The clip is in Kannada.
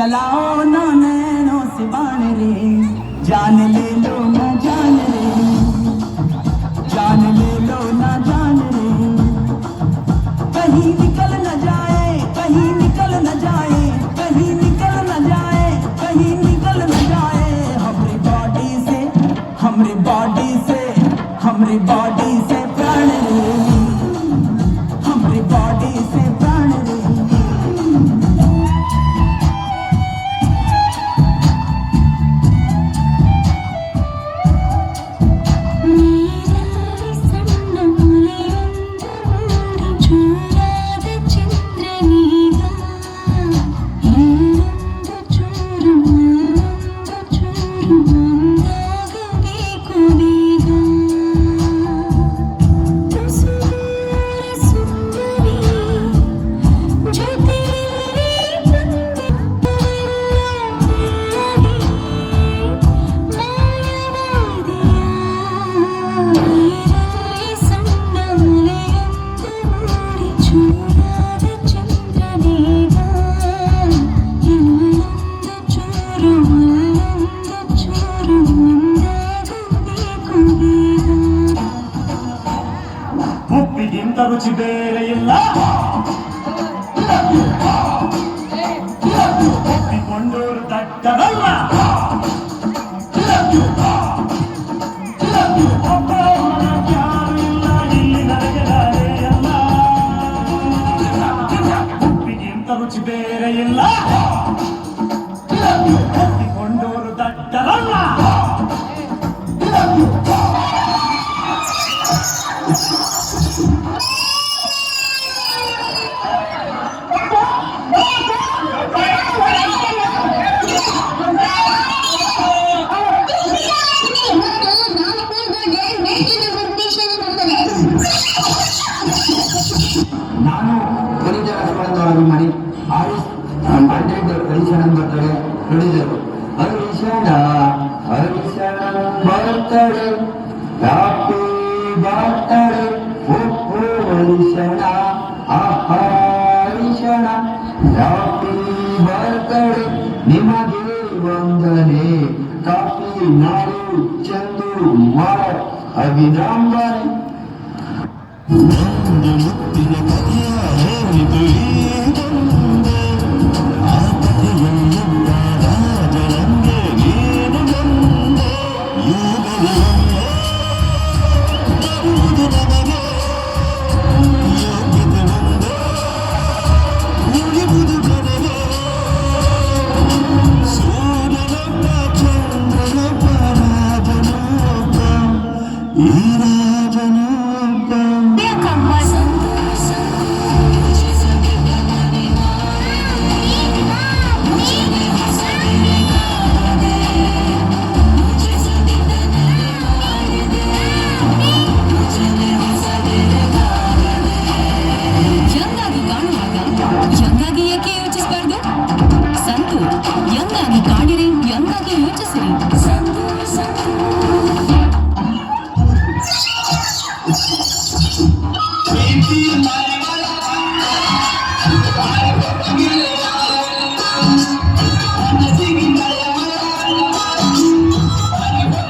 चलाओ ना नैनों से बाण रे, जान ले लो ना जान रे, जान ले लो ना जान रे, कहीं निकल न जाए, कहीं निकल न जाए, कहीं निकल न जाए, कहीं निकल न जाए, हमारी बॉडी से, हमारी बॉडी से, हमारी बॉडी से प्राण रे, हमारी बॉडी से प्राण रे। ಉಪ್ಪಿಗಿಂತ ರುಚಿ ಬೇರೆ ಇಲ್ಲ, ಒಪ್ಪಿಕೊಂಡೋರು ದಡ್ಡರಲ್ಲ, ಯಾರು ಇಲ್ಲ ಇಲ್ಲಿ ನನಗೆ ನಾನೇ ಅಲ್ಲ. ಉಪ್ಪಿಗಿಂತ ರುಚಿ ಬೇರೆ ಇಲ್ಲ, ಒಪ್ಪಿಕೊಂಡೋರು ದಡ್ಡರಲ್ಲ. ನಾನು ಗಣಿತ ರಸಬಂಧು ಅಭಿಮಾನಿ ಆರಿಸ್ ಹರಿಶನ ಬರ್ತಡೆ ನುಡಿದರು. ಹರಿಶನ ಹರಿಶನ ಬರ್ತಡೆ, ಹ್ಯಾಪಿ ಬರ್ತಡೆ ಒಪ್ಪು ಹರಿಶನ, ಹರಿಶನ ಹ್ಯಾಪಿ ಬರ್ತಡೆ, ನಿಮಗೆ ವಂದನೆ, ಕಾಫಿ ನಾಡು ಚಂದು ಮಾಡ ಅಭಿನಂದನೆ. ಒಂದು ಮುತ್ತಿನ ಕಥೆಯ ಹೇಳಿತು ಈಗೊಂದೆ, ಆ ಕಥೆಯೊಂದ ರಾಜರಂಗೆ ನೀನು ಬಂದೆ, ಯುಗವೊಂದೇ ಬರುವುದು ನಮಗೆ, ಯೋಗ್ಯತೆ ಒಂದೇ ಉಳಿವುದು ಕೊನೆಗೆ. ಸೂರ್ಯನೊಬ್ಬ ಚಂದ್ರನೊಬ್ಬ ರಾಜನೊಬ್ಬ, ಈ ರಾಜನೊಬ್ಬ. ಯಂಗಾಗಿ ಏಕೆ ಯೋಚಿಸಬಾರ್ದು? ಸಂತು ಯಂಗಾಗಿ ಕಾಡಿರಿ, ಯಂಗಾಗಿ ಯೋಚಿಸಿರಿ.